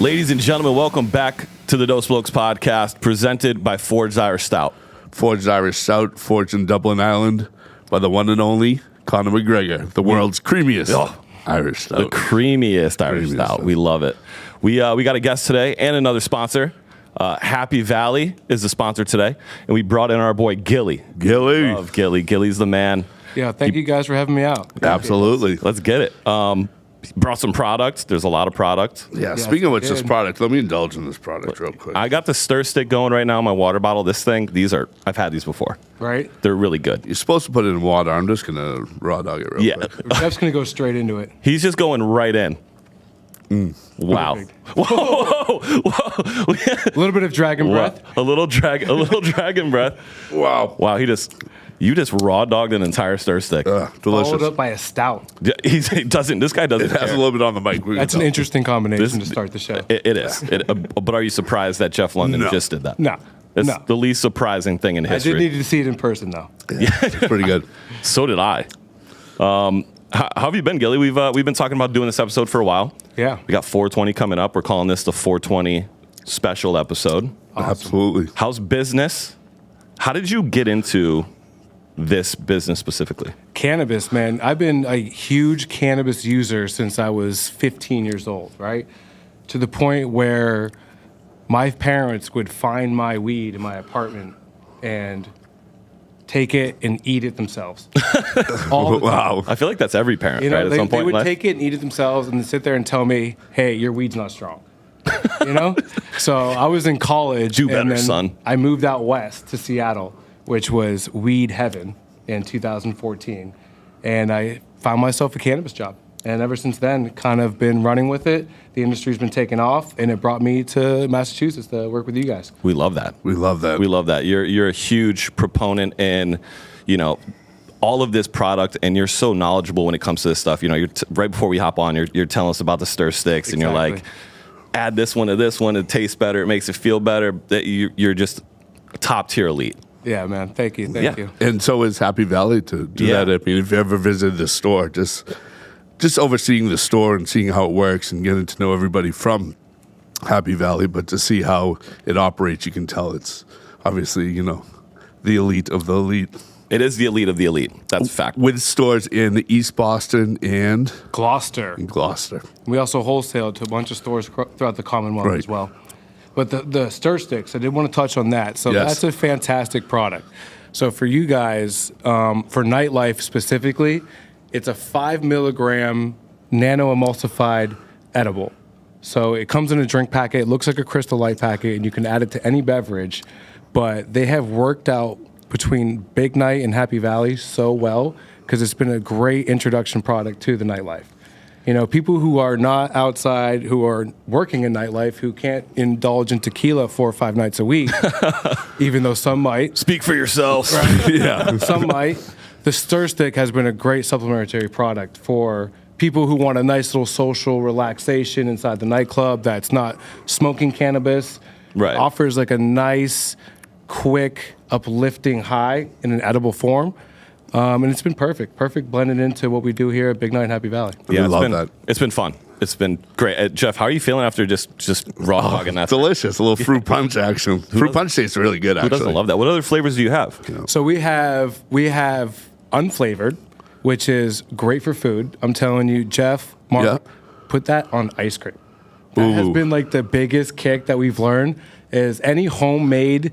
Ladies and gentlemen, welcome back to the Blokes podcast, presented by Forged Irish Stout. Forged Irish Stout, forged in Dublin, Ireland, by the one and only Conor McGregor, the world's creamiest Irish Stout. The creamiest Irish Stout. We love it. We got a guest today and another sponsor. Happy Valley is the sponsor today, and we brought in our boy Gilly. Gilly. Love Gilly. Gilly's the man. Yeah, thank you guys for having me out. Absolutely. Let's get it. Brought some products. There's a lot of products. Yeah, speaking of which, this product, let me indulge in this product real quick. I got the stir stick going right now in my water bottle. This thing, I've had these before. Right? They're really good. You're supposed to put it in water. I'm just going to raw dog it real quick. Jeff's going to go straight into it. He's just going right in. Wow. Whoa. A little bit of dragon breath. A little dragon breath. Wow. Wow, you just raw dogged an entire stir stick. Delicious. Followed up by a stout. Yeah, this guy doesn't It has care. a little bit on the mic. That's an interesting combination to start the show. It is. But are you surprised that Jeff London just did that? No. It's No. the least surprising thing in I history. did need to see it in person, though. It's pretty good. So did I. How have you been, Gilly? We've been talking about doing this episode for a while. Yeah. We got 420 coming up. We're calling this the 420 special episode. Awesome. Absolutely. How's business? How did you get into this business specifically? Cannabis, man. I've been a huge cannabis user since I was 15 years old, right? To the point where my parents would find my weed in my apartment and take it and eat it themselves. All the time. Wow. I feel like that's every parent, You know, right? At they some point in would life. take it and eat it themselves and then sit there and tell me, hey, your weed's not strong. You know? So I was in college. Do better, and then son. I moved out west to Seattle, which was weed heaven in 2014. And I found myself a cannabis job. And ever since then, kind of been running with it. The industry's been taking off, and it brought me to Massachusetts to work with you guys. We love that. We love that. We love that. You're a huge proponent in, all of this product, and you're so knowledgeable when it comes to this stuff. You're right before we hop on, you're telling us about the stir sticks, and you're like, add this one to this one, it tastes better, it makes it feel better. That you're just top tier elite. Yeah, man. Thank you. Thank you. And so is Happy Valley to do that. I mean, if you ever visited the store, just overseeing the store and seeing how it works and getting to know everybody from Happy Valley, but to see how it operates, you can tell it's obviously, the elite of the elite. It is the elite of the elite. That's a fact. With stores in East Boston and Gloucester. Gloucester. We also wholesale to a bunch of stores throughout the Commonwealth as well. But the stir sticks, I did want to touch on that. So that's a fantastic product. So for you guys, for nightlife specifically, it's a 5 milligram nano emulsified edible. So it comes in a drink packet. It looks like a Crystal Light packet, and you can add it to any beverage. But they have worked out between Big Night and Happy Valley so well because it's been a great introduction product to the nightlife. People who are not outside, who are working in nightlife, who can't indulge in tequila 4 or 5 nights a week, even though some might. Speak for yourself. Right? Yeah. Some might. The stir stick has been a great supplementary product for people who want a nice little social relaxation inside the nightclub that's not smoking cannabis. Right. Offers like a nice, quick, uplifting high in an edible form. And it's been perfect blended into what we do here at Big Night and Happy Valley. Yeah, we love that. It's been fun. It's been great. Jeff, how are you feeling after just raw dogging that? Delicious. A little fruit punch action. Fruit punch tastes really good, actually. Who doesn't love that? What other flavors do you have? So we have unflavored, which is great for food. I'm telling you, Jeff, Mark, put that on ice cream. That has been like the biggest kick that we've learned is any homemade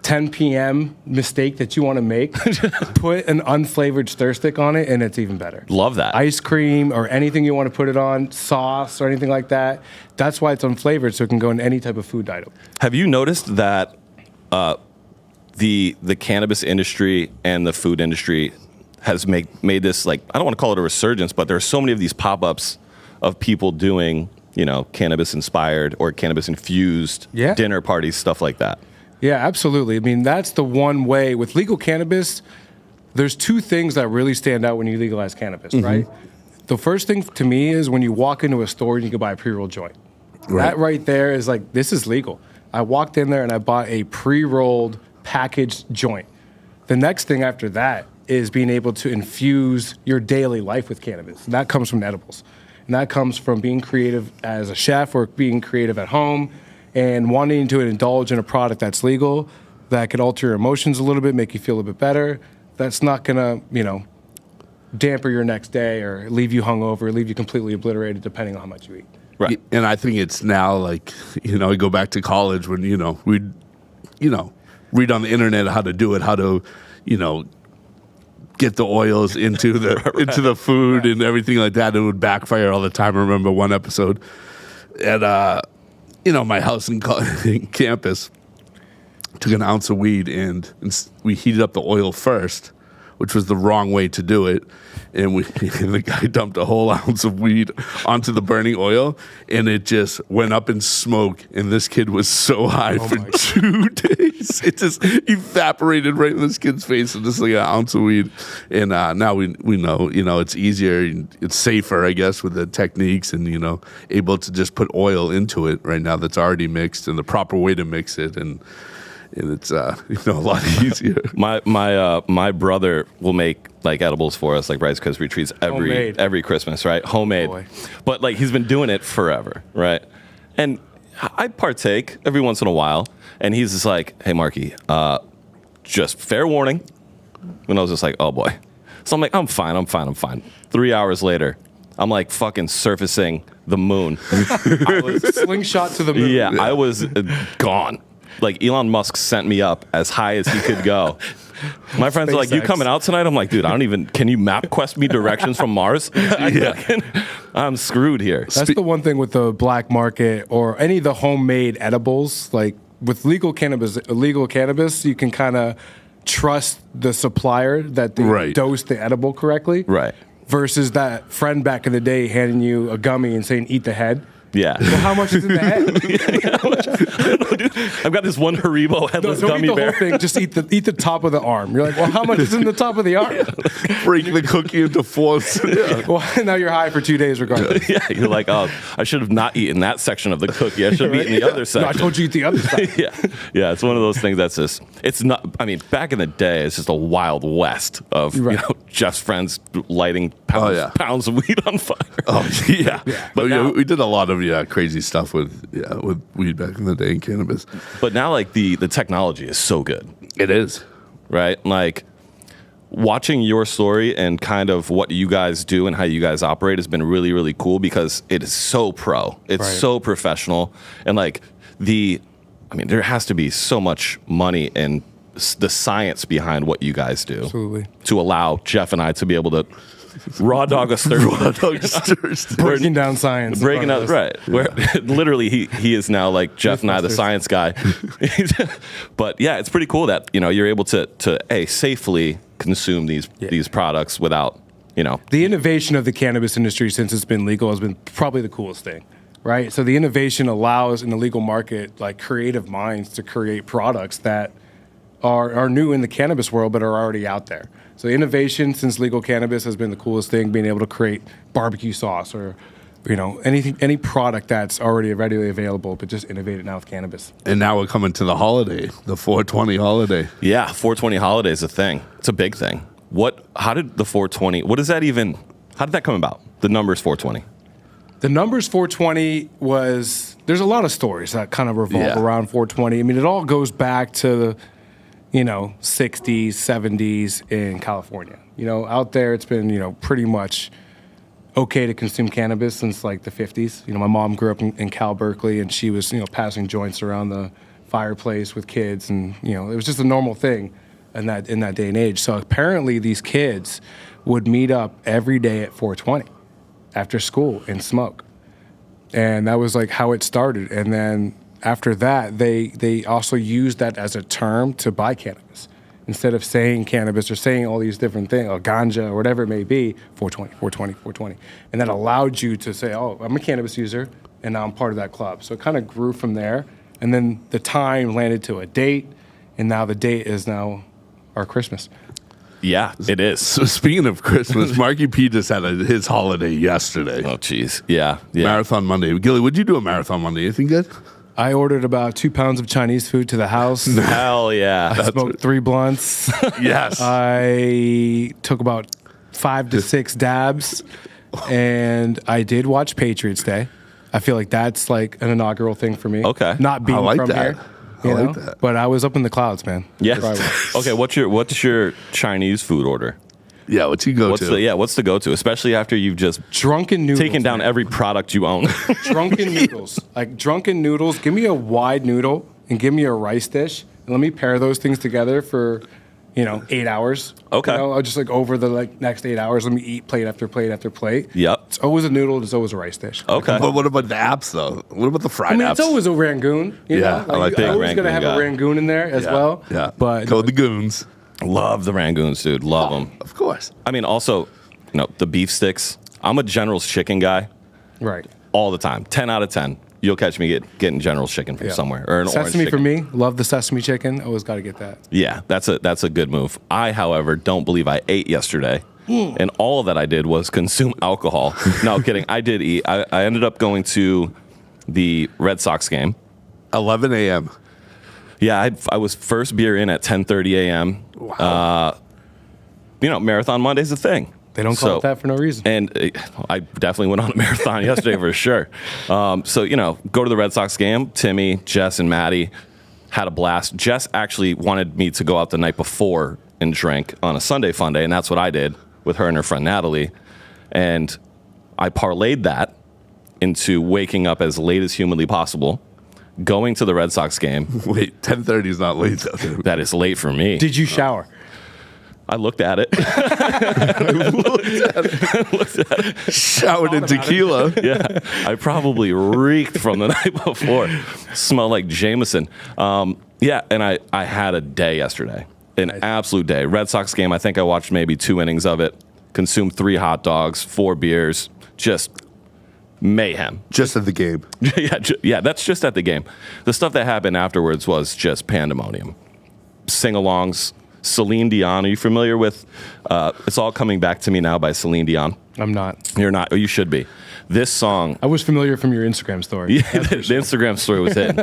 10 p.m. mistake that you want to make, put an unflavored stir stick on it, and it's even better. Love that. Ice cream or anything you want to put it on, sauce or anything like that. That's why it's unflavored, so it can go in any type of food item. Have you noticed that the cannabis industry and the food industry has made this, like, I don't want to call it a resurgence, but there are so many of these pop-ups of people doing, cannabis-inspired or cannabis-infused dinner parties, stuff like that. Yeah, absolutely. I mean, that's the one way. With legal cannabis, there's 2 things that really stand out when you legalize cannabis, right? The first thing to me is when you walk into a store and you can buy a pre-rolled joint. Right. That right there is like, this is legal. I walked in there and I bought a pre-rolled packaged joint. The next thing after that is being able to infuse your daily life with cannabis. That comes from edibles. And that comes from being creative as a chef or being creative at home and wanting to indulge in a product that's legal, that could alter your emotions a little bit, make you feel a bit better. That's not going to, damper your next day or leave you hungover, leave you completely obliterated depending on how much you eat. Right. And I think it's now like, I go back to college when, we'd, read on the internet how to do it, how to, get the oils into the into the food and everything like that. It would backfire all the time. I remember one episode at, my house in campus, took an ounce of weed and we heated up the oil first, which was the wrong way to do it. And the guy dumped a whole ounce of weed onto the burning oil, and it just went up in smoke. And this kid was so high for 2 days. It just evaporated right in this kid's face, and just like an ounce of weed. And now we know, it's easier, it's safer, I guess, with the techniques and, able to just put oil into it right now that's already mixed and the proper way to mix it. And it's a lot easier. My brother will make like edibles for us, like Rice Krispie treats every Christmas, right? Homemade. Boy. But like he's been doing it forever, right? And I partake every once in a while, and he's just like, "Hey, Marky, just fair warning." And I was just like, "Oh boy." So I'm like, I'm fine. 3 hours later, I'm like fucking surfacing the moon. I was slingshot to the moon. Yeah, I was gone. Like Elon Musk sent me up as high as he could go. My friends are like, "You coming out tonight?" I'm like, "Dude, can you map quest me directions from Mars?" I'm screwed here. That's the one thing with the black market or any of the homemade edibles. Like with illegal cannabis, you can kind of trust the supplier that they dose the edible correctly. Right. Versus that friend back in the day handing you a gummy and saying, "Eat the head." Yeah. Well, how much is in the head? I don't know, dude. I've got this one Haribo headless gummy don't eat the bear. whole thing. Just eat the top of the arm. You're like, well, how much is in the top of the arm? Break the cookie into fours. Well, now you're high for 2 days regardless. Yeah, you're like, "Oh, I should have not eaten that section of the cookie. I should have eaten the other section." No, I told you to eat the other side. Yeah. It's one of those things that's just, it's not, I mean, back in the day, it's just a wild west of, Jeff's friends lighting pounds of weed on fire. Oh, yeah. But now, we did a lot of crazy stuff with weed back in the day and cannabis. But now, like, the technology is so good. It is. Right? Like, watching your story and kind of what you guys do and how you guys operate has been really, really cool because it is so pro. It's so professional. And, like, there has to be so much money and the science behind what you guys do. Absolutely. To allow Jeff and I to be able to raw dog a thirst. Breaking down science. Breaking out, right. Where literally he is now like Jeff and I, the science guy. But yeah, it's pretty cool that, you're able to safely consume these products without, The innovation of the cannabis industry since it's been legal has been probably the coolest thing. Right? So the innovation allows in the legal market like creative minds to create products that are new in the cannabis world but are already out there. So innovation since legal cannabis has been the coolest thing, being able to create barbecue sauce or any product that's already readily available, but just innovate it now with cannabis. And now we're coming to the holiday, the 420 holiday. Yeah, 420 holiday is a thing. It's a big thing. How did the 420, how did that come about? The numbers 420. The numbers 420 there's a lot of stories that kind of revolve around 420. I mean, it all goes back to the 60s, 70s in California. Out there it's been, pretty much okay to consume cannabis since like the 50s. My mom grew up in Cal Berkeley, and she was, passing joints around the fireplace with kids, and, it was just a normal thing in that day and age. So apparently these kids would meet up every day at 420 after school and smoke. And that was like how it started. And then after that, they also used that as a term to buy cannabis. Instead of saying cannabis or saying all these different things, or ganja or whatever it may be, 420, 420, 420. And that allowed you to say, "Oh, I'm a cannabis user, and now I'm part of that club." So it kind of grew from there. And then the time landed to a date, and now the date is now our Christmas. Yeah, it is. So speaking of Christmas, Marky P just had his holiday yesterday. Oh, jeez. Yeah. Marathon Monday. Gilly, would you do a Marathon Monday? Anything good? I ordered about 2 pounds of Chinese food to the house. Hell yeah. I smoked 3 blunts. Yes. I took about 5 to 6 dabs. and I did watch Patriots Day. I feel like that's like an inaugural thing for me. Okay. Not being from here. I like that. But I was up in the clouds, man. Yes. Okay, what's your Chinese food order? Yeah, what's you go to? What's the go-to, especially after you've just drunken noodles, taken down every product you own? Drunken noodles. Like drunken noodles. Give me a wide noodle and give me a rice dish. And let me pair those things together for, 8 hours. Okay. I'll just like over the next 8 hours, let me eat plate after plate after plate. Yep. It's always a noodle. It's always a rice dish. Okay. But what about the apps, though? What about the fried apps? It's always a Rangoon. You know? I like you're that. always going to have a Rangoon in there as well. Yeah. But Go the goons. Love the Rangoons, dude. Love them. Of course. I mean, also, the beef sticks. I'm a General's chicken guy. Right. All the time. 10 out of 10. You'll catch me getting General's chicken from somewhere. Or an orange sesame chicken. for me. Love the sesame chicken. Always got to get that. Yeah, that's a good move. I, however, don't believe I ate yesterday. And all that I did was consume alcohol. No, kidding. I did eat. I ended up going to the Red Sox game. 11 a.m. Yeah, I was first beer in at 10:30 a.m. Wow. Marathon Monday's a thing. They don't call it that for no reason. And I definitely went on a marathon yesterday for sure. So, go to the Red Sox game. Timmy, Jess, and Maddie had a blast. Jess actually wanted me to go out the night before and drink on a Sunday fun day, and that's what I did with her and her friend Natalie. And I parlayed that into waking up as late as humanly possible, going to the Red Sox game. Wait, 10:30 is not late, though, dude. That is late for me. Did you shower? I looked at it. Showered in tequila. Yeah, I probably reeked from the night before. Smelled like Jameson. And I had a day yesterday. An absolute day. Red Sox game, I think I watched maybe 2 innings of it. Consumed 3 hot dogs, 4 beers. Just mayhem. Just at the game. Yeah, that's just at the game. The stuff that happened afterwards was just pandemonium. Sing-alongs. Celine Dion. Are you familiar with It's All Coming Back to Me Now by Celine Dion? I'm not. You're not. Oh, you should be. This song. I was familiar from your Instagram story. Yeah, the Instagram story was hit.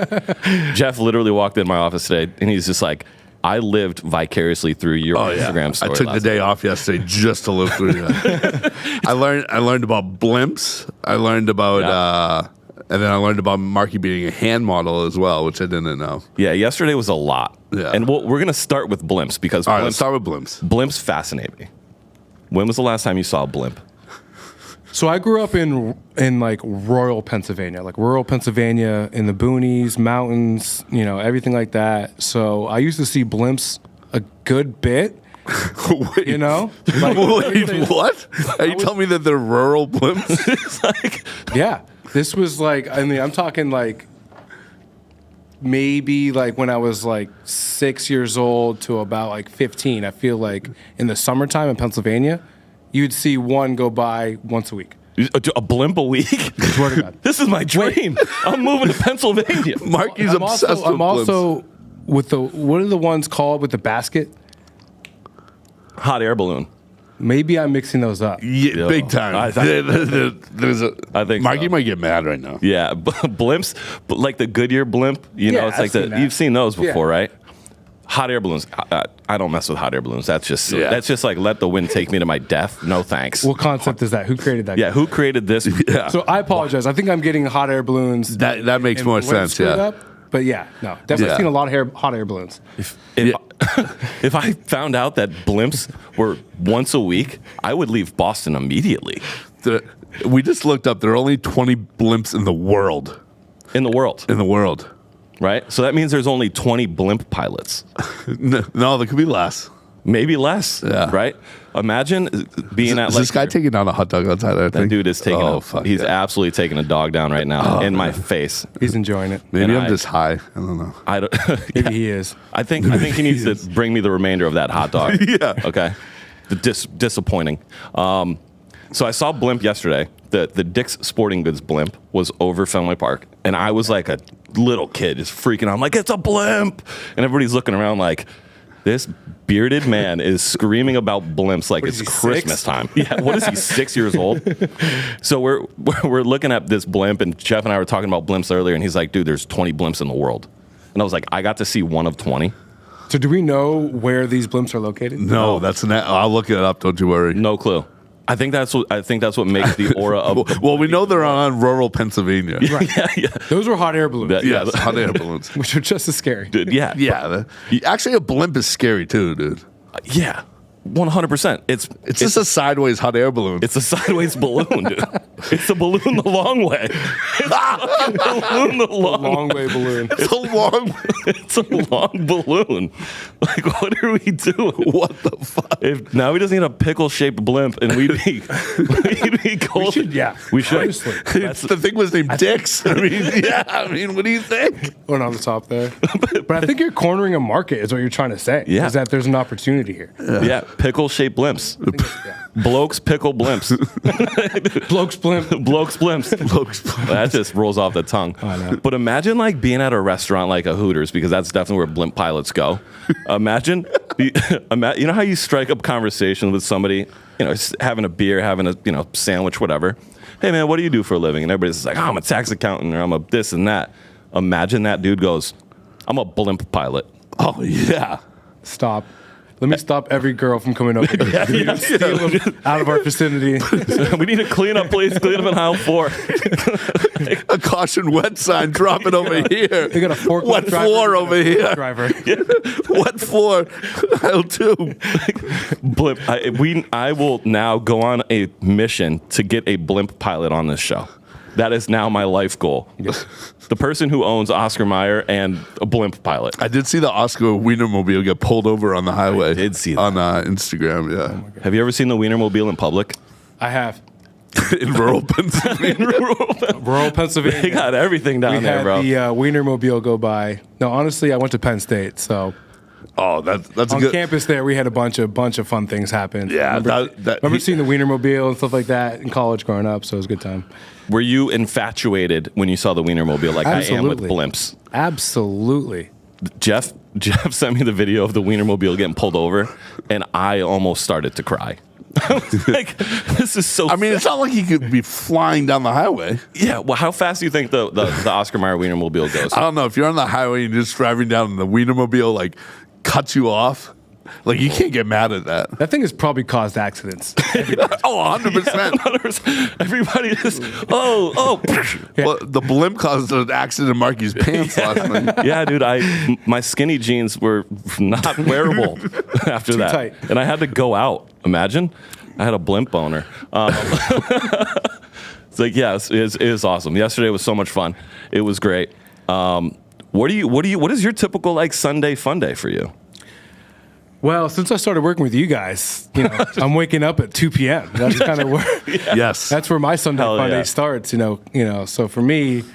Jeff literally walked in my office today, and he's just like, I lived vicariously through your Instagram story. I took the day off yesterday just to live through that. I learned about Blimps. I learned about and then I learned about Marky being a hand model as well, which I didn't know. Yeah, yesterday was a lot. Yeah. And we're going to start with Blimps because all right, let's start with Blimps. Blimps fascinate me. When was the last time you saw a blimp? So I grew up in like rural Pennsylvania in the boonies, mountains, everything like that. So I used to see blimps a good bit. Wait, wait, what? Are you telling me that they're rural blimps? Yeah. This was I'm talking like maybe like when I was like 6 years old to about like 15. I feel like in the summertime in Pennsylvania, you'd see one go by once a week. A blimp a week? Swear to God. This is my dream. I'm moving to Pennsylvania. Marky's obsessed with blimps. I'm also with what are the ones called with the basket? Hot air balloon. Maybe I'm mixing those up. Yeah, big time. I think Marky might get mad right now. Yeah, blimps, like the Goodyear blimp. It's like you've seen those before, right? Hot air balloons. I don't mess with hot air balloons. That's just that's just like let the wind take me to my death. No thanks. What concept is that? Who created that? Yeah, who created this? Yeah. So I apologize. I think I'm getting hot air balloons. That makes more sense. Yeah. But definitely seen a lot of hot air balloons. If I found out that blimps were once a week, I would leave Boston immediately. We just looked up. There are only 20 blimps in the world. In the world. Right? So that means there's only 20 blimp pilots. No, there could be less. Maybe less. Yeah. Right? Imagine being at is this guy taking down a hot dog outside there? That dude is taking he's absolutely taking a dog down right now in my face. He's enjoying it. Maybe I'm just high. I don't know. Maybe he is. I think he needs to bring me the remainder of that hot dog. Yeah. Okay. Disappointing. So I saw blimp yesterday. The Dick's Sporting Goods blimp was over Fenway Park, and I was like a little kid just freaking out. I'm like, it's a blimp, and everybody's looking around like, this bearded man is screaming about blimps like it's Christmas time. Yeah, what is he, 6 years old? So we're looking at this blimp, and Jeff and I were talking about blimps earlier, and he's like, dude, there's 20 blimps in the world. And I was like, I got to see one of 20. So do we know where these blimps are located? No, I'll look it up, don't you worry. No clue. I think that's what makes the aura of. Well, we know they're on rural Pennsylvania. Right. Yeah. Those were hot air balloons. Yes, hot air balloons. Which are just as scary. Dude, yeah. Yeah. Actually, a blimp is scary too, dude. Yeah. 100%. It's just a sideways hot air balloon. It's a sideways balloon, dude. It's a balloon the long way. It's a balloon the long way balloon. It's a long. It's a long balloon. Like, what are we doing? What the fuck? If now we just need a pickle-shaped blimp, and we'd be cold. We should. Honestly. The thing was named Dix. I mean, what do you think? One on the top there. But I think you're cornering a market, is what you're trying to say. Yeah. Is that there's an opportunity here. Yeah. Pickle-shaped blimps. Blokes pickle blimps. Blokes blimp. Blokes blimps. Blokes blimps. That just rolls off the tongue. But imagine like being at a restaurant like a Hooters, because that's definitely where blimp pilots go. Imagine, you know how you strike up conversation with somebody, having a beer, having a sandwich, whatever. Hey man, what do you do for a living? And everybody's just like, oh, I'm a tax accountant, or I'm a this and that. Imagine that dude goes, I'm a blimp pilot. Oh yeah. Stop. Let me stop every girl from coming over here. Steal them out of our vicinity. We need to clean up, please. Clean up in aisle 4. A caution wet sign. Drop it over here. They got a forklift wet floor over here. Driver. Wet floor. Aisle 2. Blimp. I will now go on a mission to get a blimp pilot on this show. That is now my life goal. Yes. The person who owns Oscar Mayer and a blimp pilot. I did see the Oscar Wienermobile get pulled over on the highway. I did see that. On Instagram, yeah. Oh, have you ever seen the Wienermobile in public? I have. In rural Pennsylvania. Rural Pennsylvania. They got everything down there, bro. We had the Wienermobile go by. No, honestly, I went to Penn State, so... Oh, that's on good. Campus there, we had a bunch of fun things happen. Yeah, remember seeing the Wienermobile and stuff like that in college growing up, so it was a good time. Were you infatuated when you saw the Wienermobile like I am with blimps? Absolutely. Jeff sent me the video of the Wienermobile getting pulled over, and I almost started to cry. I was like, this is so I mean, it's not like he could be flying down the highway. Yeah, well, how fast do you think the Oscar Mayer Wienermobile goes? I don't know. If you're on the highway and you're just driving down and the Wienermobile, like, cuts you off, like, you can't get mad at that. That thing has probably caused accidents. 100%. Yeah, 100%. Everybody just, oh. Yeah. Well, the blimp caused an accident in Marky's pants last night. Yeah, dude, my skinny jeans were not wearable after that. Tight. And I had to go out. Imagine. I had a blimp boner. It's like, yeah, it was awesome. Yesterday was so much fun. It was great. What is your typical like Sunday fun day for you? Well, since I started working with you guys, I'm waking up at 2 p.m. That's kind of where Yes. That's where my Sunday fun day yeah. starts, So for me,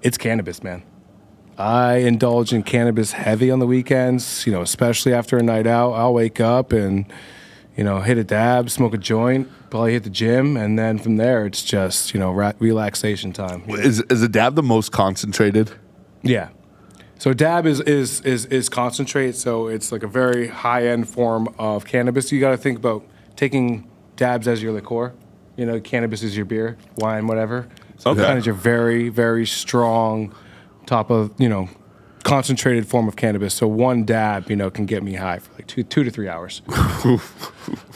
it's cannabis, man. I indulge in cannabis heavy on the weekends, especially after a night out. I'll wake up and, hit a dab, smoke a joint, probably hit the gym, and then from there it's just, relaxation time. Is a dab the most concentrated? Yeah. So dab is concentrate, so it's like a very high-end form of cannabis. You got to think about taking dabs as your liqueur. Cannabis is your beer, wine, whatever. So Okay. it's kind of your very, very strong top of, concentrated form of cannabis. So one dab, can get me high for like two to 3 hours.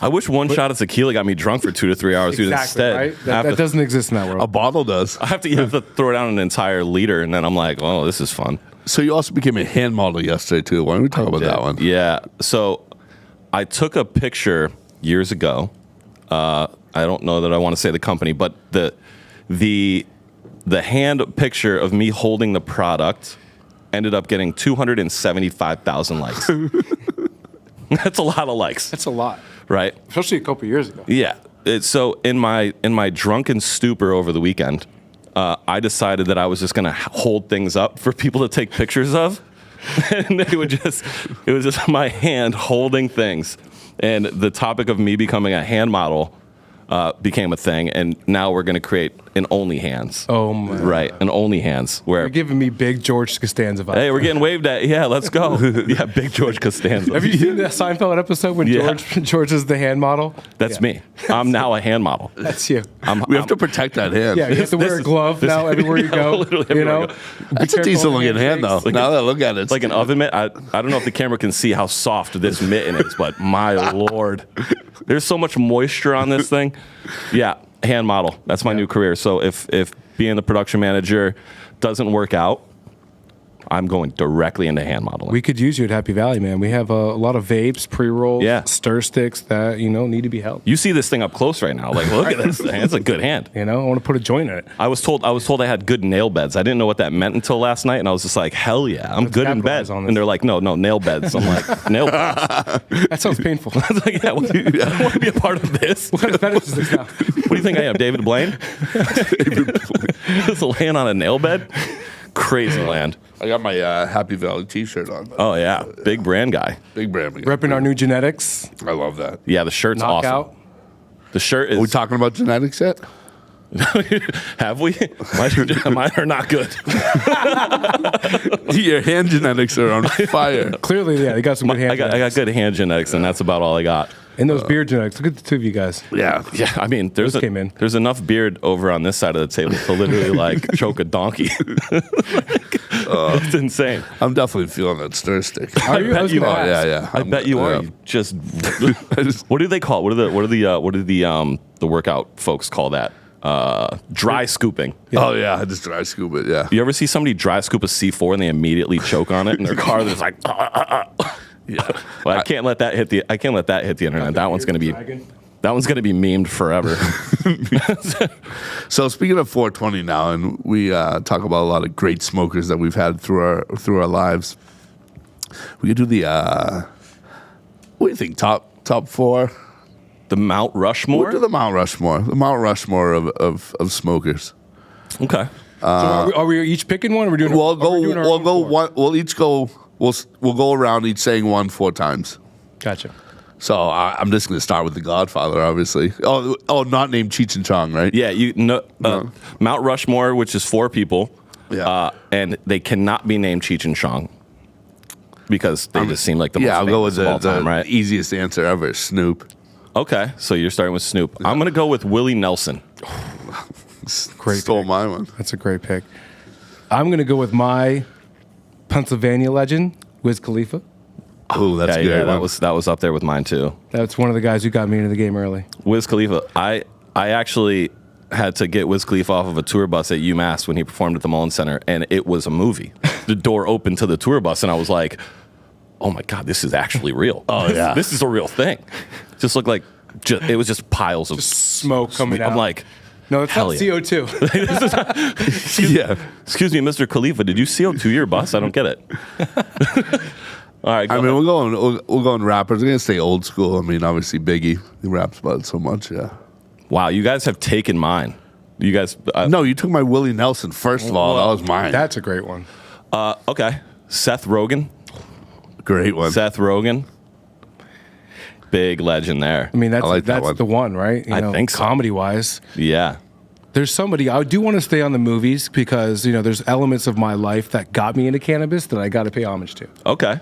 I wish one shot of tequila got me drunk for 2 to 3 hours. Dude, Exactly, instead, right? That doesn't exist in that world. A bottle does. I have to throw down an entire liter, and then I'm like, oh, this is fun. So you also became a hand model yesterday, too. Why don't we talk about that one? Yeah. So I took a picture years ago. I don't know that I want to say the company, but the hand picture of me holding the product ended up getting 275,000 likes. That's a lot of likes. That's a lot. Right? Especially a couple years ago. Yeah. So in my drunken stupor over the weekend, I decided that I was just going to hold things up for people to take pictures of. And it was just my hand holding things. And the topic of me becoming a hand model became a thing, and now we're going to create an Only Hands. Oh my! Right, an Only Hands. Where you're giving me big George Costanza vibes. Hey, we're getting waved at. Yeah, let's go. Yeah, big George Costanza. Have you seen that Seinfeld episode when George is the hand model? That's me. I'm now a hand model. That's you. We have to protect that hand. Yeah, you have to wear a glove now everywhere you go. That's a decent looking hand, though. Like now that I look at it, it's like an oven mitt. I don't know if the camera can see how soft this mitten is, but my lord, There's so much moisture on this thing. Yeah, hand model. That's my new career. So if being the production manager doesn't work out, I'm going directly into hand modeling. We could use you at Happy Valley, man. We have a lot of vapes, pre-rolls, stir sticks that, need to be held. You see this thing up close right now. Like, look at this thing. It's a good hand. I want to put a joint in it. I was told I had good nail beds. I didn't know what that meant until last night, and I was just like, hell yeah, I'm good in bed. And they're like, no, nail beds. I'm like, nail beds? That sounds painful. I was like, I want to be a part of this. What kind of fetish is this now? What do you think I am, David Blaine? Just laying on a nail bed? Crazy land. I got my Happy Valley T-shirt on. Oh, yeah. Big brand guy. Big brand guy. Repping our new genetics. I love that. Yeah, the shirt's awesome. The shirt is... Are we talking about genetics yet? Have we? Mine are not good. Your hand genetics are on fire. Clearly, yeah, they got some good hand genetics. I got good hand genetics, and that's about all I got. And those beard genetics. Look at the two of you guys. Yeah. Yeah, I mean, there's enough beard over on this side of the table to literally, like, choke a donkey. It's insane. I'm definitely feeling that stir stick. Are you? I bet you are. Yeah. I bet you are. You just... What do they call it? What do the workout folks call that? Dry scooping. Yeah. Oh yeah, I just dry scoop it. Yeah. You ever see somebody dry scoop a C4 and they immediately choke on it in their car? They're just like, yeah. Well, I can't let that hit the internet. That one's gonna be memed forever. So speaking of 420 now, and we talk about a lot of great smokers that we've had through our lives. We could do the what do you think? Top 4. The Mount Rushmore? We'll do the Mount Rushmore. The Mount Rushmore of smokers. Okay. So are we each picking one? Or we'll go around each saying one 4 times. Gotcha. So I'm just going to start with the Godfather, obviously. Oh, not named Cheech and Chong, right? Yeah, Mount Rushmore, which is 4 people. Yeah. And they cannot be named Cheech and Chong because they just seem like the most I'll go with of all time, right? easiest answer ever, Snoop. Okay, so you're starting with Snoop. I'm going to go with Willie Nelson. Great Stole pick. my one. That's a great pick. I'm going to go with my Pennsylvania legend, Wiz Khalifa. Oh, that's good. Yeah, that was up there with mine too. That's one of the guys who got me into the game early. Wiz Khalifa. I actually had to get Wiz Khalifa off of a tour bus at UMass when he performed at the Mullen Center, and it was a movie. The door opened to the tour bus, and I was like, oh my God, this is actually real. Oh, yeah. This is a real thing. Just looked like, it was just piles of smoke coming out. I'm like, no, it's not CO2. Excuse me, Mr. Khalifa, did you CO2 your bus? I don't get it. All right, I mean, we're going rappers. We're going to stay old school. I mean, obviously Biggie. He raps about it so much, yeah. Wow, you guys have taken mine. You guys... no, you took my Willie Nelson, first of all. That was mine. That's a great one. Okay. Seth Rogen. Great one. Seth Rogen. Big legend there. I mean, that's one. the one, right? I think so. Comedy-wise. Yeah. There's somebody, I do want to stay on the movies because, there's elements of my life that got me into cannabis that I got to pay homage to. Okay.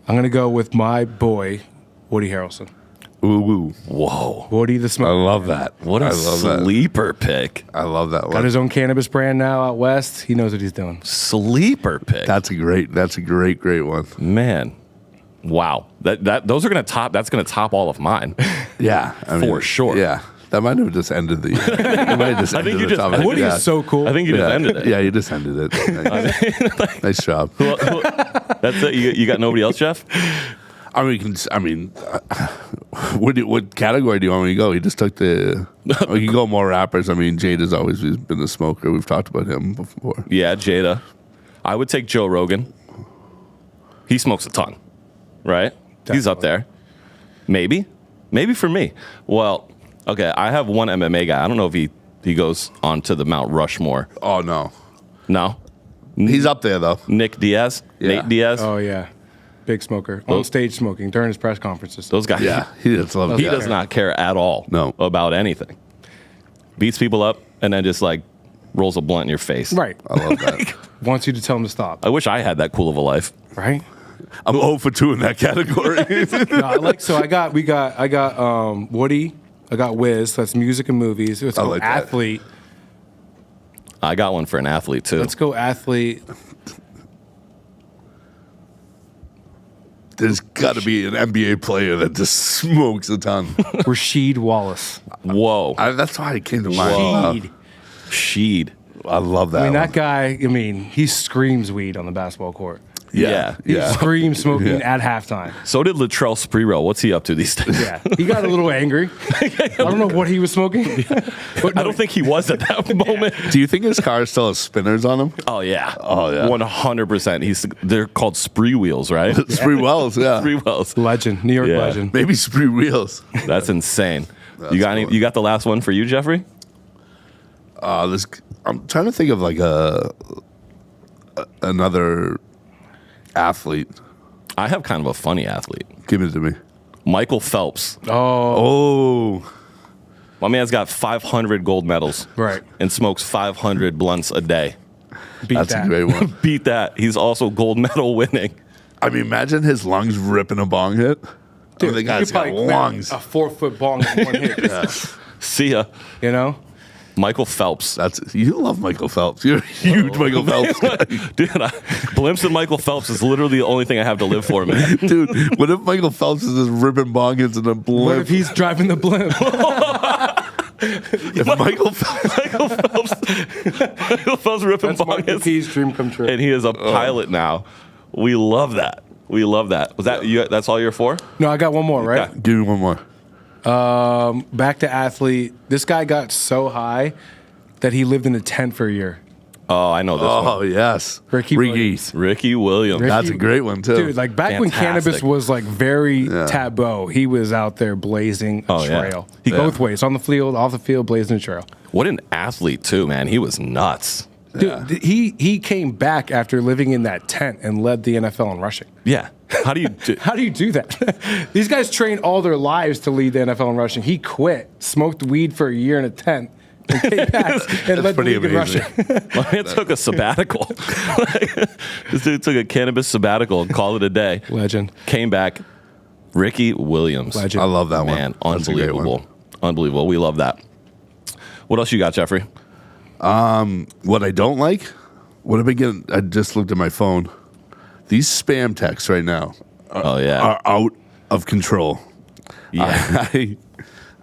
I'm going to go with my boy, Woody Harrelson. Ooh. Whoa. Woody the Smoker. I love that. What a sleeper pick. I love that one. Got his own cannabis brand now out west. He knows what he's doing. Sleeper pick. That's a great one. Man. Wow. Those are going to top, that's going to top all of mine. Yeah. For sure. Yeah. That might have just ended the. I think you just. Woody is so cool. I think you just ended it. Yeah, you just ended it. Nice job. That's it. You got nobody else, Jeff? What category do you want me to go? He just took the. You can go more rappers. I mean, Jada's always been a smoker. We've talked about him before. Yeah, Jada. I would take Joe Rogan. He smokes a ton, right? Definitely. He's up there. Maybe for me. Well. Okay, I have one MMA guy. I don't know if he goes on to the Mount Rushmore. Oh, no. No? He's up there, though. Nick Diaz? Yeah. Nate Diaz? Oh, yeah. Big smoker. On stage smoking during his press conferences. Those guys. Yeah, he does love He does not care at all about anything. Beats people up and then just, like, rolls a blunt in your face. Right. I love that. Wants you to tell him to stop. I wish I had that cool of a life. Right? I'm 0 for 2 in that category. I got Woody. I got Wiz. That's music and movies. Let's go athlete. I got one for an athlete, too. Let's go athlete. There's got to be an NBA player that just smokes a ton. Rasheed Wallace. Whoa. That's why it came to mind. Sheed. I love that. I mean, that guy, he screams weed on the basketball court. Yeah. He screams smoking at halftime. So did Latrell Sprewell. What's he up to these days? Yeah. He got a little angry. I don't know what he was smoking. But I don't think he was at that moment. Do you think his car still has spinners on him? Oh, yeah. 100%. They're called Spree Wheels, right? Spree Wells, yeah. Spree Wheels. Legend. New York legend. Maybe Spree Wheels. That's insane. You got the last one for you, Jeffrey? I'm trying to think of like another athlete. I have kind of a funny athlete. Give it to me. Michael Phelps. Oh. My man's got 500 gold medals. Right. And smokes 500 blunts a day. That's a great one. Beat that. He's also gold medal winning. I mean, imagine his lungs ripping a bong hit. Dude, the guy's got lungs. A 4-foot bong in one hit. See ya. You know? Michael Phelps. You love Michael Phelps. You're a huge Michael Phelps guy. Dude, Blimps and Michael Phelps is literally the only thing I have to live for, man. Dude, what if Michael Phelps is just ripping bong hits in a blimp? What if he's driving the blimp? If Michael Phelps ripping That's bong Michael hits. P's dream come true. And he is a pilot now. We love that. We love that. Was that you? That's all you're for? No, I got one more, right? Okay. Give me one more. Back to athlete. This guy got so high that he lived in a tent for a year. Oh, I know this one. Oh, yes. Ricky Williams. Ricky Williams. That's a great one, too. Dude, like back when cannabis was like very taboo, he was out there blazing a trail. Yeah. Both ways, on the field, off the field, blazing a trail. What an athlete, too, man. He was nuts. Dude, he came back after living in that tent and led the NFL in rushing. Yeah. How do you do that? These guys trained all their lives to lead the NFL in rushing. He quit, smoked weed for a year in a tent, and came back and led the league in rushing. My man took a sabbatical. This dude took a cannabis sabbatical and called it a day. Legend. Came back. Ricky Williams. Legend. I love that one. Man, unbelievable. Unbelievable. We love that. What else you got, Jeffrey? What I don't like, I just looked at my phone. These spam texts right now are out of control. Yeah. I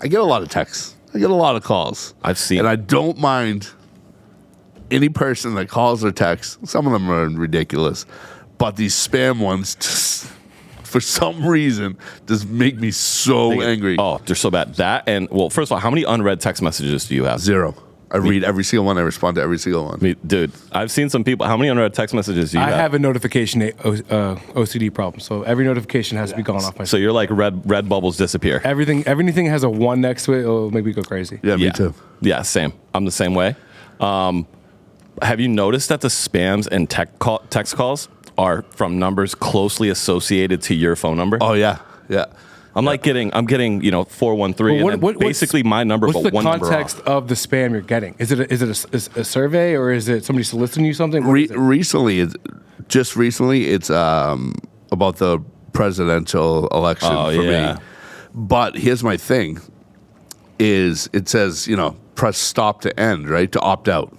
get a lot of texts. I get a lot of calls. I've seen. And I don't mind any person that calls or texts. Some of them are ridiculous. But these spam ones just, for some reason, just make me so angry. Oh, they're so bad. That and, well, first of all, how many unread text messages do you have? 0. I read every single one. I respond to every single one. Dude, I've seen some people. How many unread text messages do you have? I have a notification OCD problem, so every notification has to be gone off my. So you're like red bubbles disappear. Everything has a 1 next to it. It'll make me go crazy. Yeah, me too. Yeah, same. I'm the same way. Have you noticed that the spams and text calls are from numbers closely associated to your phone number? Oh yeah, yeah. I'm getting 413, Well, and then basically my number, what's but one number off. What's the context of the spam you're getting? Is it a survey, or is it somebody soliciting you something? Recently, it's about the presidential election for me. But here's my thing: is it says press stop to end, right, to opt out.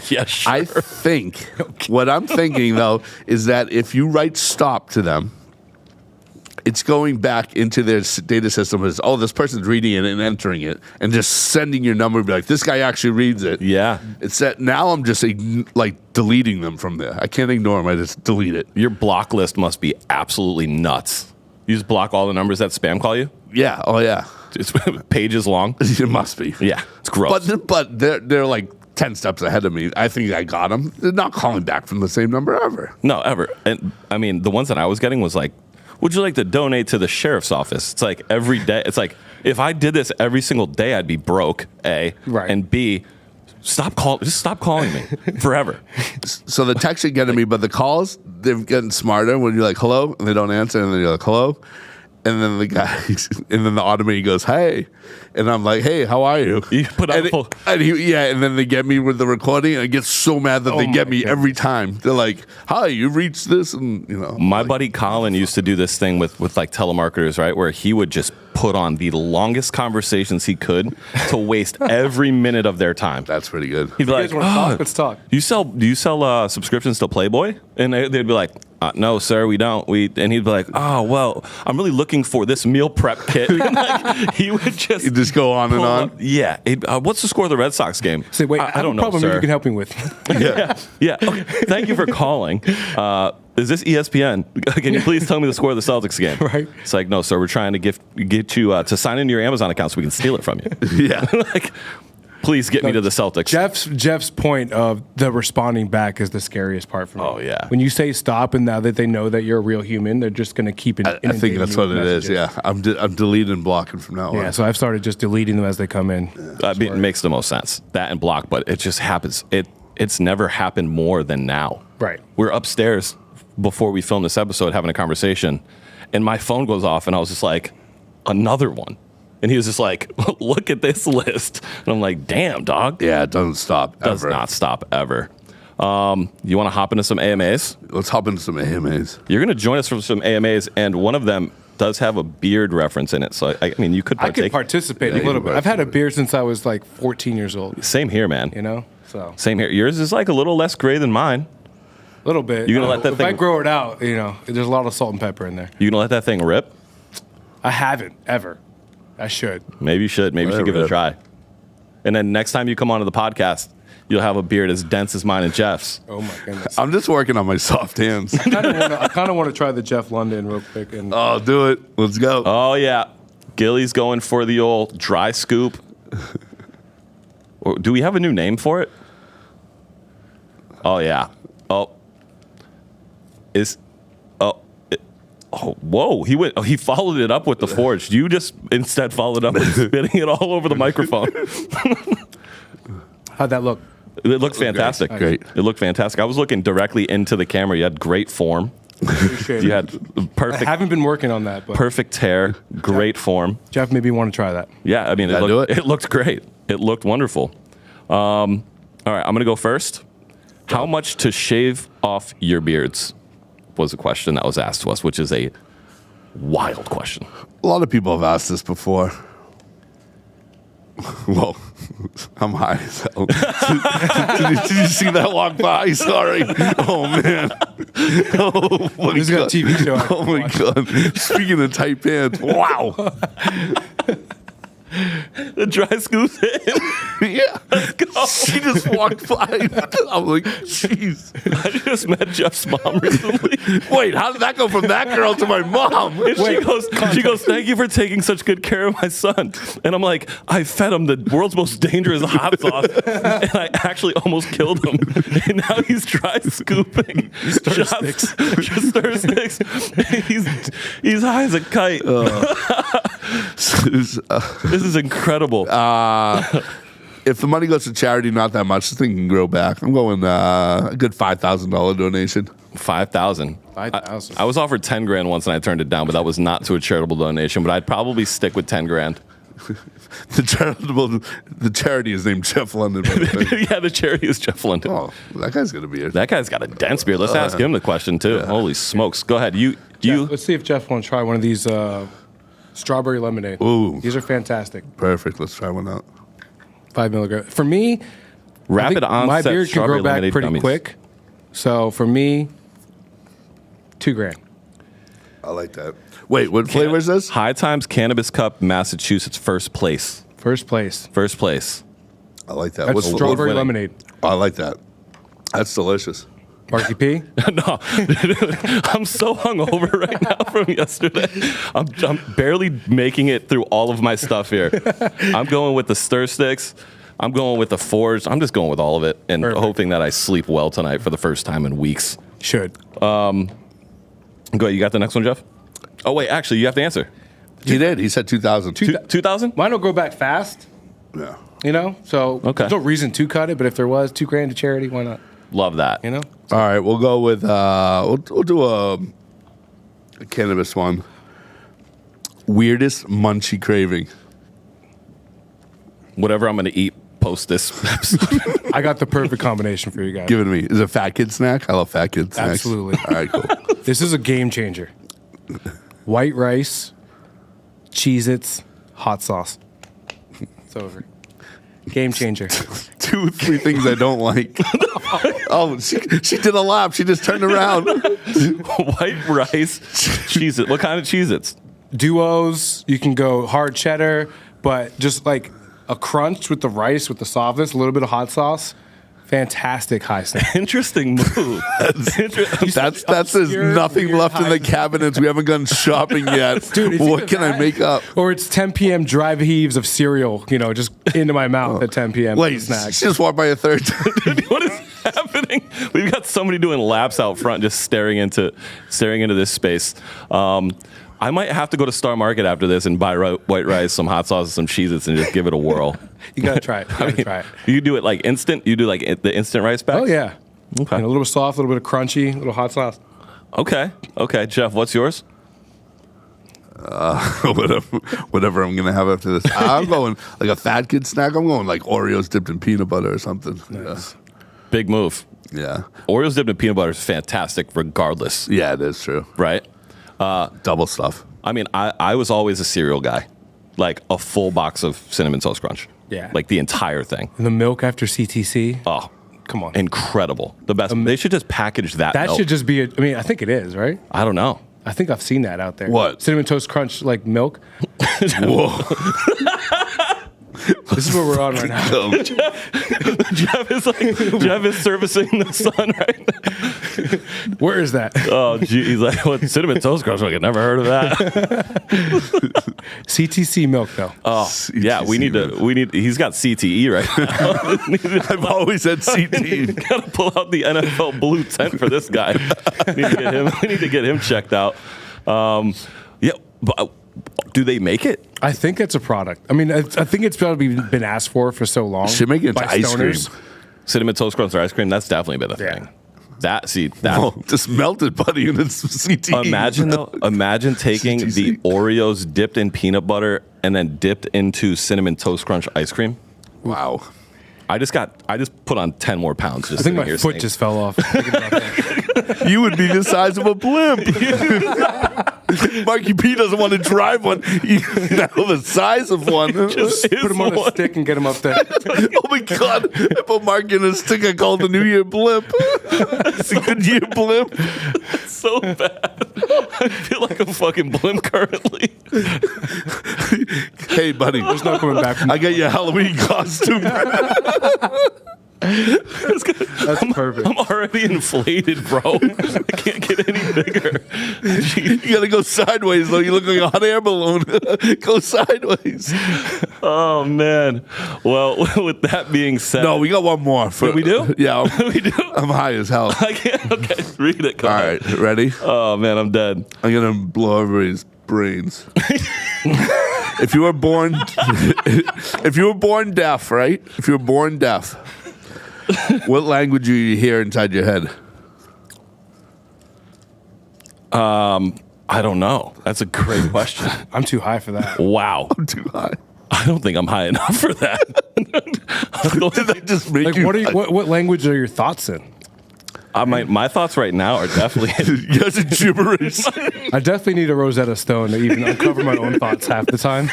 Yeah, sure. I think what I'm thinking though is that if you write stop to them, it's going back into their data system as, this person's reading it and entering it and just sending your number and be like, this guy actually reads it. Yeah. It's that now I'm just deleting them from there. I can't ignore them. I just delete it. Your block list must be absolutely nuts. You just block all the numbers that spam call you? Yeah. Oh, yeah. It's pages long? It must be. Yeah. It's gross. But they're like 10 steps ahead of me. I think I got them. They're not calling back from the same number ever. No, ever. And I mean, the ones that I was getting was like, would you like to donate to the sheriff's office? It's like every day. It's like, if I did this every single day, I'd be broke, A. Right. And B, just stop calling me forever. So the texts are getting me, but the calls, they're getting smarter when you're like, hello, and they don't answer, and then you're like, hello. And then the automated goes, hey. And I'm like, hey, how are you? You put out and then they get me with the recording, and I get so mad that they get me every time. They're like, hi, you reached this, and My buddy Colin used to do this thing with like telemarketers, right, where he would just put on the longest conversations he could to waste every minute of their time. That's pretty good. He'd be like, talk? Let's talk. Do you sell subscriptions to Playboy? And they'd be like, no, sir, we don't. And he'd be like, oh, well, I'm really looking for this meal prep kit. Like, he would just... You just go on and on? Yeah. What's the score of the Red Sox game? Say, wait, I don't know, problem sir. You can help me with. Yeah. Okay. Thank you for calling. Is this ESPN? Can you please tell me the score of the Celtics game? Right. It's like, no, sir, we're trying to get you to sign into your Amazon account so we can steal it from you. Yeah. Like, please get me to the Celtics. Jeff's point of the responding back is the scariest part for me. Oh, yeah. When you say stop and now that they know that you're a real human, they're just going to keep it. I think that's what it is, yeah. I'm deleting and blocking from now on. Yeah, so I've started just deleting them as they come in. It makes the most sense. That and block, but it just happens. It's never happened more than now. Right. We're upstairs before we film this episode having a conversation, and my phone goes off, and I was just like, another one. And he was just like, look at this list. And I'm like, damn, dog. Yeah, it doesn't stop ever. Does not stop ever. You want to hop into some AMAs? Let's hop into some AMAs. You're going to join us for some AMAs, and one of them does have a beard reference in it. So, I mean, you could partake. I could participate a little bit. I've had a beard since I was like 14 years old. Same here, man. You know? So same here. Yours is like a little less gray than mine. A little bit. You gonna let that if thing? I grow it out, you know, there's a lot of salt and pepper in there. You gonna let that thing rip? I haven't ever. I should. Maybe you should. Maybe you should give it a try. And then next time you come onto the podcast, you'll have a beard as dense as mine and Jeff's. Oh my goodness! I'm just working on my soft hands. I kind of want to try the Jeff London real quick. Oh, do it. Let's go. Oh yeah, Gilly's going for the old dry scoop. Or do we have a new name for it? Oh yeah. Whoa! He followed it up with the forged. You just instead followed up with spitting it all over the microphone. How'd that look? It looked fantastic. Great. It looked fantastic. I was looking directly into the camera. You had great form. You had perfect. I haven't been working on that, but perfect hair, great form. Jeff, maybe you want to try that. Yeah, I mean, it looked great. It looked wonderful. All right, I'm gonna go first. How much to shave off your beards? Was a question that was asked to us, which is a wild question. A lot of people have asked this before. Well, I'm high as hell. Did you see that walk by? Sorry. Oh, man. Oh, my He's got a TV show. Oh, my God. Speaking of tight pants, wow. The dry scoop's in. Yeah. Let's go. She just walked by. I'm like, jeez. I just met Jeff's mom recently. Wait, how did that go from that girl to my mom? And she goes, thank you for taking such good care of my son. And I'm like, I fed him the world's most dangerous hot sauce, and I actually almost killed him. And now he's dry scooping shots, just stir sticks. He's high as a kite. This is incredible. If the money goes to charity, not that much. This thing can grow back. I'm going a good $5,000 donation. 5,000. 5,000. I was offered 10 grand once and I turned it down, but that was not to a charitable donation. But I'd probably stick with 10 grand. The charity is named Jeff London. Yeah, the charity is Jeff London. Oh, that guy's gonna be. That guy's got a dense beard. Let's ask him the question too. Yeah. Holy smokes! Go ahead. You. Let's see if Jeff wants to try one of these strawberry lemonade. Ooh, these are fantastic. Perfect. Let's try one out. 5 milligrams. For me, rapid onset. My beard can grow back pretty gummies. quick. So for me, $2 grand. I like that. Wait, what flavor is this? High Times Cannabis Cup, Massachusetts, first place. First place. First place. I like that. That's strawberry lemonade. I like that. That's delicious. Marky P? No, I'm so hungover right now from yesterday. I'm barely making it through all of my stuff here. I'm going with the stir sticks. I'm going with the forged. I'm just going with all of it and hoping that I sleep well tonight for the first time in weeks. Should. Go ahead. You got the next one, Jeff? Oh, wait. Actually, you have to answer. He did. He said 2,000. 2,000? Mine will grow back fast. Yeah. You know? So there's no reason to cut it, but if there was, $2 grand to charity, why not? Love that. You know? All right. We'll go with, we'll do a cannabis one. Weirdest munchie craving. Whatever I'm going to eat post this episode. I got the perfect combination for you guys. Give it to me. Is it a fat kid snack? I love fat kid snacks. Absolutely. All right, cool. This is a game changer. White rice, Cheez-Its, hot sauce. It's over. Game changer. 2, 3 things I don't like. Oh, she did a lap. She just turned around. White rice, Cheez-It. What kind of Cheez-Its? Duos. You can go hard cheddar, but just like a crunch with the rice, with the softness, a little bit of hot sauce. Fantastic high snack. Interesting move. That's there's nothing left in the cabinets. We haven't gone shopping yet. Dude, what can I make up? Or it's 10 p.m. drive heaves of cereal, just into my mouth at 10 p.m. Wait, snack. she just walked by a third time. Dude, what is happening? We've got somebody doing laps out front, just staring into this space. I might have to go to Star Market after this and buy white rice, some hot sauce, some Cheez-Its, and just give it a whirl. You gotta try it. You do it like instant? You do like the instant rice pack? Oh, yeah. Okay. A little bit soft, a little bit of crunchy, a little hot sauce. Okay. Jeff, what's yours? Whatever I'm going to have after this. I'm going like a fat kid snack. I'm going like Oreos dipped in peanut butter or something. Nice. Big move. Yeah. Oreos dipped in peanut butter is fantastic regardless. Yeah, it is true. Right? Double stuff. I mean, I was always a cereal guy. Like a full box of Cinnamon Toast Crunch. Yeah. Like the entire thing. And the milk after CTC. Oh, come on. Incredible. The best. They should just package that That milk. should just be, I think it is, right? I don't know. I think I've seen that out there. What? Cinnamon Toast Crunch, like milk. Whoa. This is what we're on right now. Jeff is servicing the sun right now. Where is that? Oh, gee, he's like, what, Cinnamon Toast Crunch? Like, I never heard of that. CTC milk, though. Oh, CTC yeah, we need, he's got CTE right now. I've always had CT. Got to pull out the NFL blue tent for this guy. We need to get him checked out. Yeah, but do they make it? I think it's a product. I mean, I think it's probably been asked for so long. Should make it into by ice stoners. cream. Cinnamon Toast Crunch or ice cream? That's definitely been a thing. That. Oh, just melted, buddy, and it's CT. Imagine taking CTC. the Oreos dipped in peanut butter and then dipped into Cinnamon Toast Crunch ice cream. Wow. I just put on 10 more pounds. Just I think my foot just fell off. You would be the size of a blimp. Marky P doesn't want to drive one. You know the size of one. Just put him on a stick and get him up there. Oh my God. I put Mark in a stick. I called the New Year blimp. It's a good year blimp. It's so bad. I feel like a fucking blimp currently. Hey, buddy. There's no coming back from I got your Halloween costume. That's perfect. I'm already inflated, bro. I can't get any bigger. You gotta go sideways, though. You look like a hot air balloon. Go sideways. Oh, man. Well, with that being said. No, we got one more. We do? Yeah. We do? I'm high as hell. I can't. Okay, read it. Go All ahead. right, ready? Oh, man, I'm dead. I'm gonna blow everybody's brains. If you were born deaf, right? If you were born deaf, what language do you hear inside your head? I don't know. That's a great question. I'm too high for that. Wow. I'm too high. I don't think I'm high enough for that. Did that just make Like, you? what language are your thoughts in? My thoughts right now are definitely. You guys are gibberish. I definitely need a Rosetta Stone to even uncover my own thoughts half the time.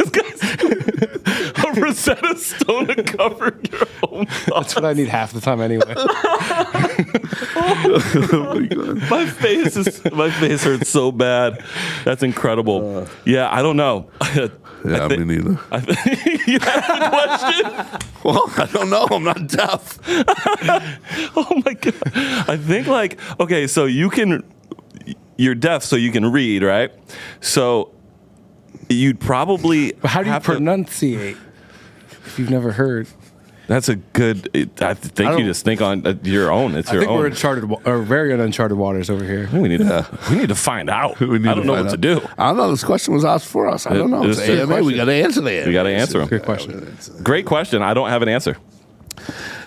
A Rosetta Stone to cover your own thoughts. That's what I need half the time anyway. Oh my God. My face hurts so bad. That's incredible. Yeah, I don't know. Yeah, me neither. You have a question? Well, I don't know. I'm not deaf. Oh my God. I think okay, so you're deaf, so you can read, right? So you'd probably. But how do you pronunciate if you've never heard? That's a good. I think you just think on your own. It's your own. We're in very uncharted waters over here. We need to find out. I don't know what to do. I don't know. This question was asked for us. I don't know. It's It's a AMA. We got to answer the We got to answer them. Good question. Great question. I don't have an answer.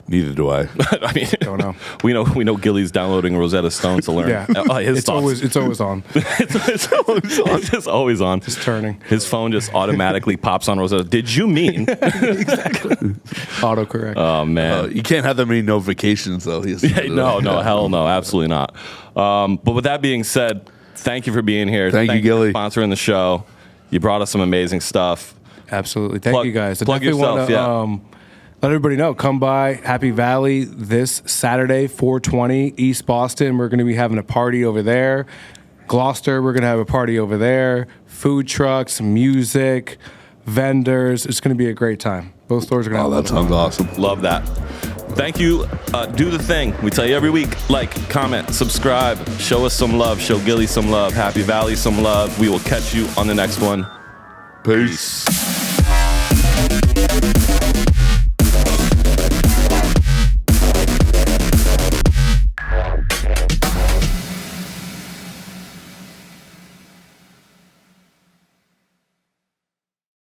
Neither do I. I mean, Don't know. We know Gilly's downloading Rosetta Stone to learn. Yeah. His It's thoughts. always on. it's always on. It's just always on. It's turning. His phone just automatically pops on Rosetta. Did you mean? Autocorrect. Oh man. You can't have that many notifications, though. No, hell no, absolutely not. But with that being said, thank you for being here. Thank you, Gilly. for sponsoring the show. You brought us some amazing stuff. Absolutely. Thank you guys. I plug definitely yourself, wanna, let everybody know. Come by Happy Valley this Saturday, 420 East Boston. We're going to be having a party over there. Gloucester, we're going to have a party over there. Food trucks, music, vendors. It's going to be a great time. Both stores are going to have that sounds awesome. Love that. Thank you. Do the thing. We tell you every week. Like, comment, subscribe. Show us some love. Show Gilly some love. Happy Valley some love. We will catch you on the next one. Peace. Peace.